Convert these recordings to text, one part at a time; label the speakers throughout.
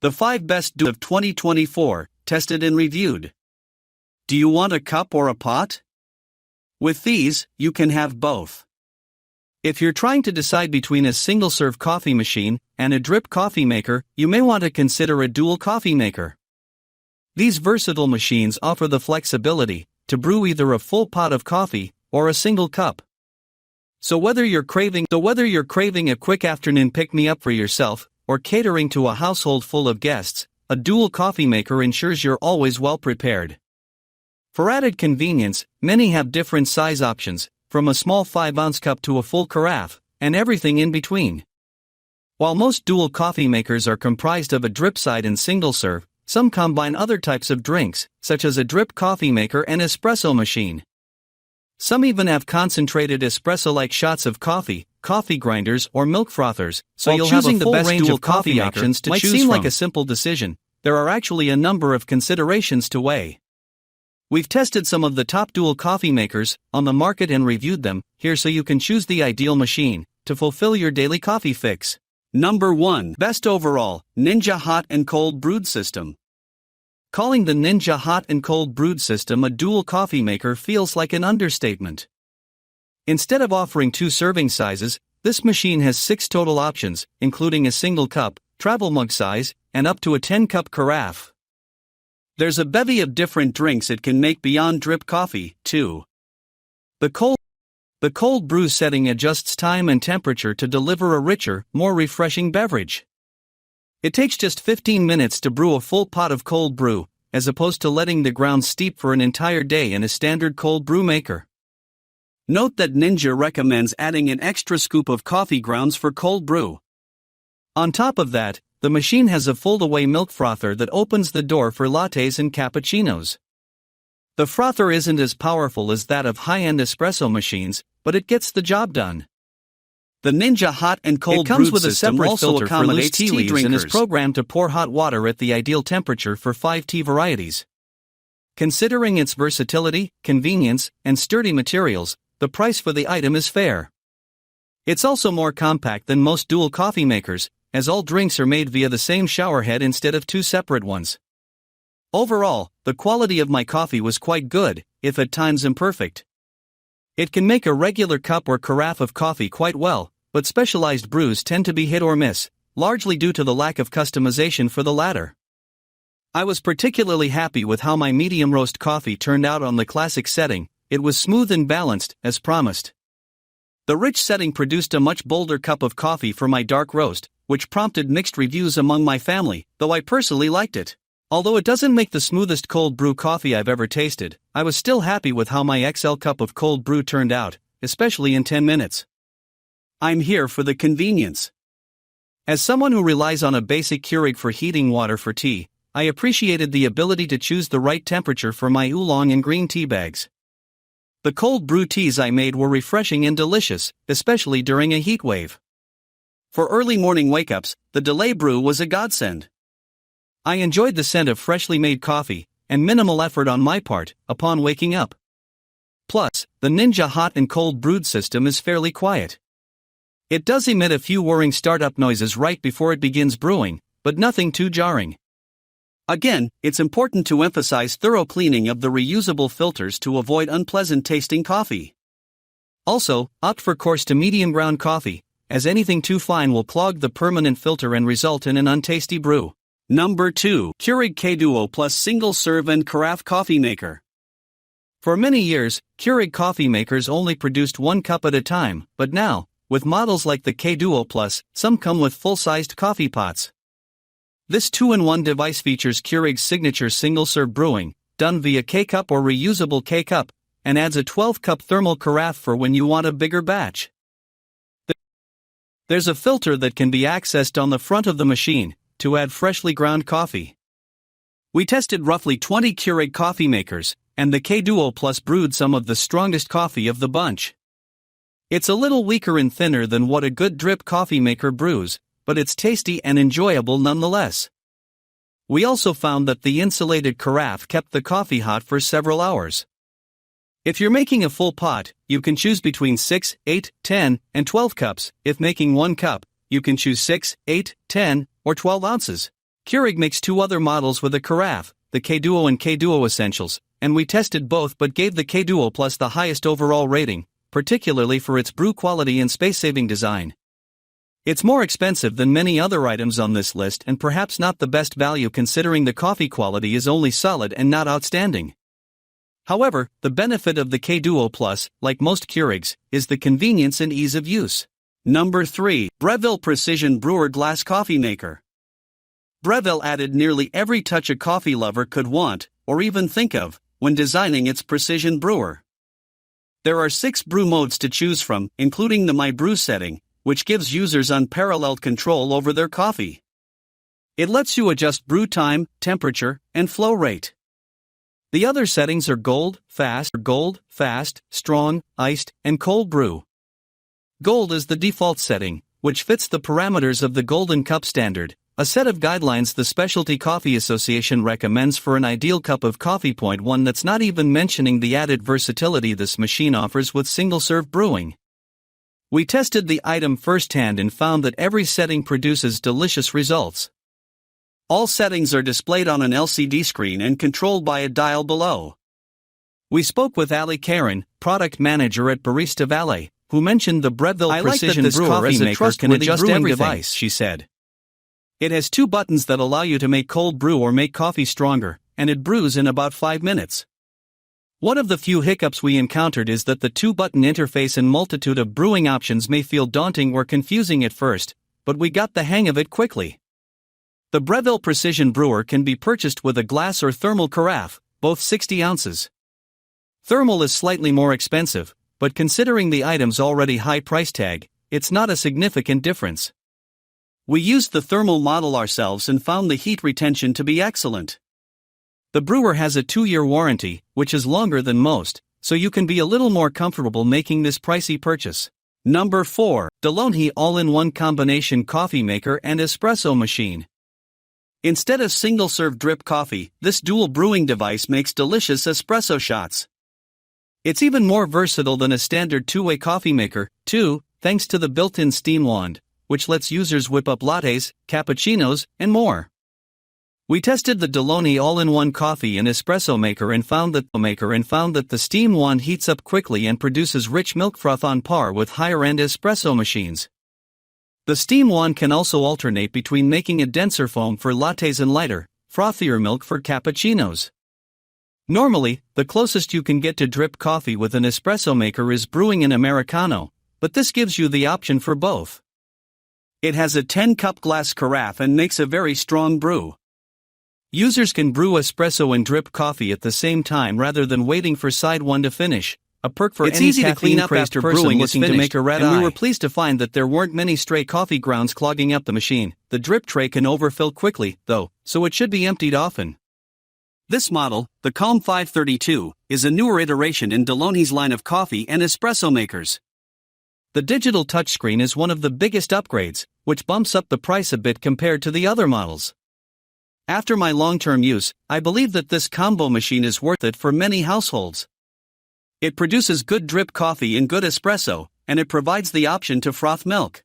Speaker 1: The 5 best of 2024, tested and reviewed. Do you want a cup or a pot? With these, you can have both. If you're trying to decide between a single-serve coffee machine and a drip coffee maker, you may want to consider a dual coffee maker. These versatile machines offer the flexibility to brew either a full pot of coffee or a single cup. So whether you're craving a quick afternoon pick-me-up for yourself or catering to a household full of guests, a dual coffee maker ensures you're always well prepared. For added convenience, many have different size options, from a small 5-ounce cup to a full carafe, and everything in between. While most dual coffee makers are comprised of a drip side and single serve, some combine other types of drinks, such as a drip coffee maker and espresso machine. Some even have concentrated espresso-like shots of coffee, coffee grinders, or milk frothers, so you'll have a full range of coffee options to choose from. Might seem like a simple decision, there are actually a number of considerations to weigh. We've tested some of the top dual coffee makers on the market and reviewed them here so you can choose the ideal machine to fulfill your daily coffee fix. Number 1. Best overall, Ninja Hot and Cold Brewed System. Calling the Ninja Hot and Cold Brewed System a dual coffee maker feels like an understatement. Instead of offering 2 serving sizes, this machine has 6 total options, including a single cup, travel mug size, and up to a 10-cup carafe. There's a bevy of different drinks it can make beyond drip coffee, too. The cold brew setting adjusts time and temperature to deliver a richer, more refreshing beverage. It takes just 15 minutes to brew a full pot of cold brew, as opposed to letting the grounds steep for an entire day in a standard cold brew maker. Note that Ninja recommends adding an extra scoop of coffee grounds for cold brew. On top of that, the machine has a fold-away milk frother that opens the door for lattes and cappuccinos. The frother isn't as powerful as that of high-end espresso machines, but it gets the job done. The Ninja Hot and Cold Brewed System also accommodates tea leaves and is programmed to pour hot water at the ideal temperature for 5 tea varieties. Considering its versatility, convenience, and sturdy materials, the price for the item is fair. It's also more compact than most dual coffee makers, as all drinks are made via the same shower head instead of 2 separate ones. Overall, the quality of my coffee was quite good, if at times imperfect. It can make a regular cup or carafe of coffee quite well, but specialized brews tend to be hit or miss, largely due to the lack of customization for the latter. I was particularly happy with how my medium roast coffee turned out on the classic setting. It was smooth and balanced, as promised. The rich setting produced a much bolder cup of coffee for my dark roast, which prompted mixed reviews among my family, though I personally liked it. Although it doesn't make the smoothest cold brew coffee I've ever tasted, I was still happy with how my XL cup of cold brew turned out, especially in 10 minutes. I'm here for the convenience. As someone who relies on a basic Keurig for heating water for tea, I appreciated the ability to choose the right temperature for my oolong and green tea bags. The cold brew teas I made were refreshing and delicious, especially during a heat wave. For early morning wake-ups, the delay brew was a godsend. I enjoyed the scent of freshly made coffee, and minimal effort on my part, upon waking up. Plus, the Ninja Hot and Cold Brewed System is fairly quiet. It does emit a few whirring startup noises right before it begins brewing, but nothing too jarring. Again, it's important to emphasize thorough cleaning of the reusable filters to avoid unpleasant tasting coffee. Also, opt for coarse to medium ground coffee, as anything too fine will clog the permanent filter and result in an untasty brew. Number 2. Keurig K-Duo Plus Single Serve and Carafe Coffee Maker. For many years, Keurig coffee makers only produced 1 cup at a time, but now, with models like the K-Duo Plus, some come with full-sized coffee pots. This 2-in-1 device features Keurig's signature single-serve brewing, done via K-Cup or reusable K-Cup, and adds a 12-cup thermal carafe for when you want a bigger batch. There's a filter that can be accessed on the front of the machine to add freshly ground coffee. We tested roughly 20 Keurig coffee makers, and the K-Duo Plus brewed some of the strongest coffee of the bunch. It's a little weaker and thinner than what a good drip coffee maker brews, but it's tasty and enjoyable nonetheless. We also found that the insulated carafe kept the coffee hot for several hours. If you're making a full pot, you can choose between 6, 8, 10, and 12 cups. If making 1 cup, you can choose 6, 8, 10, or 12 ounces. Keurig makes two other models with a Carafe, the K-Duo and K-Duo Essentials, and we tested both but gave the K-Duo Plus the highest overall rating, particularly for its brew quality and space-saving design. It's more expensive than many other items on this list and perhaps not the best value considering the coffee quality is only solid and not outstanding. However, the benefit of the K-Duo Plus, like most Keurigs, is the convenience and ease of use. Number 3. Breville Precision Brewer Glass Coffee Maker. Breville added nearly every touch a coffee lover could want, or even think of, when designing its precision brewer. There are 6 brew modes to choose from, including the My Brew setting, which gives users unparalleled control over their coffee. It lets you adjust brew time, temperature, and flow rate. The other settings are gold, fast, strong, iced, and cold brew. Gold is the default setting, which fits the parameters of the Golden Cup standard, a set of guidelines the Specialty Coffee Association recommends for an ideal cup of coffee. Point 1 That's not even mentioning the added versatility this machine offers with single-serve brewing. We tested the item firsthand and found that every setting produces delicious results. All settings are displayed on an LCD screen and controlled by a dial below. We spoke with Ali Karen, product manager at Barista Valet, who mentioned the Breville Precision Brewer as a trustworthy brewing device, she said. It has 2 buttons that allow you to make cold brew or make coffee stronger, and it brews in about 5 minutes. One of the few hiccups we encountered is that the 2-button interface and multitude of brewing options may feel daunting or confusing at first, but we got the hang of it quickly. The Breville Precision Brewer can be purchased with a glass or thermal carafe, both 60 ounces. Thermal is slightly more expensive, but considering the item's already high price tag, it's not a significant difference. We used the thermal model ourselves and found the heat retention to be excellent. The brewer has a 2-year warranty, which is longer than most, so you can be a little more comfortable making this pricey purchase. Number 4. DeLonghi All-in-One Combination Coffee Maker and Espresso Machine. Instead of single-serve drip coffee, this dual brewing device makes delicious espresso shots. It's even more versatile than a standard 2-way coffee maker, too, thanks to the built-in steam wand, which lets users whip up lattes, cappuccinos, and more. We tested the DeLonghi All-in-One Coffee and Espresso Maker and found that the steam wand heats up quickly and produces rich milk froth on par with higher-end espresso machines. The steam wand can also alternate between making a denser foam for lattes and lighter, frothier milk for cappuccinos. Normally, the closest you can get to drip coffee with an espresso maker is brewing an Americano, but this gives you the option for both. It has a 10-cup glass carafe and makes a very strong brew. Users can brew espresso and drip coffee at the same time rather than waiting for side one to finish, a perk for any caffeine-crazed person looking to make a red eye. And we were pleased to find that there weren't many stray coffee grounds clogging up the machine. The drip tray can overfill quickly, though, so it should be emptied often. This model, the Calm 532, is a newer iteration in DeLonghi's line of coffee and espresso makers. The digital touchscreen is one of the biggest upgrades, which bumps up the price a bit compared to the other models. After my long-term use, I believe that this combo machine is worth it for many households. It produces good drip coffee and good espresso, and it provides the option to froth milk.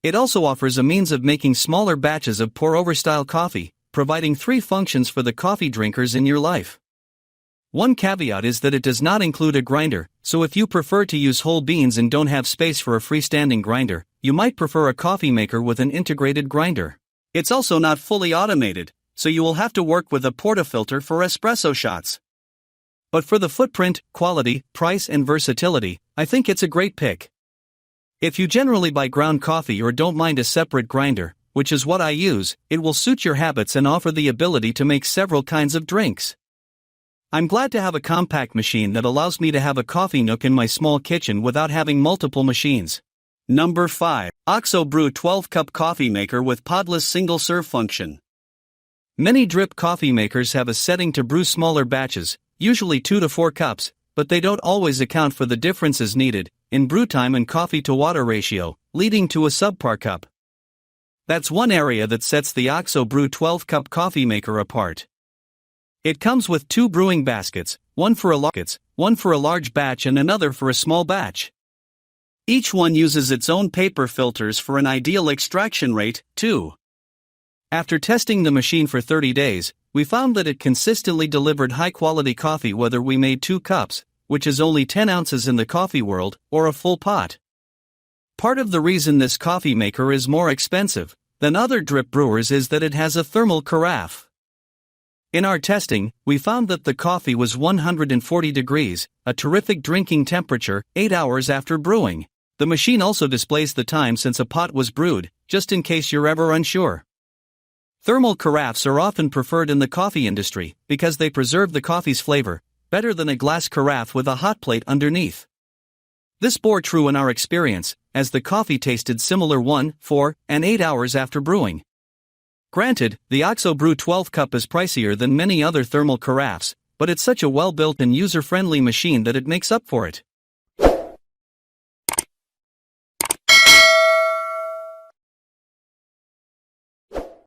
Speaker 1: It also offers a means of making smaller batches of pour-over style coffee, providing 3 functions for the coffee drinkers in your life. One caveat is that it does not include a grinder, so if you prefer to use whole beans and don't have space for a freestanding grinder, you might prefer a coffee maker with an integrated grinder. It's also not fully automated, so you will have to work with a portafilter for espresso shots. But for the footprint, quality, price and versatility, I think it's a great pick. If you generally buy ground coffee or don't mind a separate grinder, which is what I use, it will suit your habits and offer the ability to make several kinds of drinks. I'm glad to have a compact machine that allows me to have a coffee nook in my small kitchen without having multiple machines. Number 5. OXO Brew 12-Cup Coffee Maker with Podless Single-Serve Function. Many drip coffee makers have a setting to brew smaller batches, usually 2 to 4 cups, but they don't always account for the differences needed in brew time and coffee-to-water ratio, leading to a subpar cup. That's one area that sets the OXO Brew 12-Cup Coffee Maker apart. It comes with 2 brewing baskets, one for a large batch and another for a small batch. Each one uses its own paper filters for an ideal extraction rate, too. After testing the machine for 30 days, we found that it consistently delivered high-quality coffee whether we made 2 cups, which is only 10 ounces in the coffee world, or a full pot. Part of the reason this coffee maker is more expensive than other drip brewers is that it has a thermal carafe. In our testing, we found that the coffee was 140 degrees, a terrific drinking temperature, 8 hours after brewing. The machine also displays the time since a pot was brewed, just in case you're ever unsure. Thermal carafes are often preferred in the coffee industry because they preserve the coffee's flavor better than a glass carafe with a hot plate underneath. This bore true in our experience, as the coffee tasted similar 1, 4, and 8 hours after brewing. Granted, the OXO Brew 12 cup is pricier than many other thermal carafes, but it's such a well-built and user-friendly machine that it makes up for it.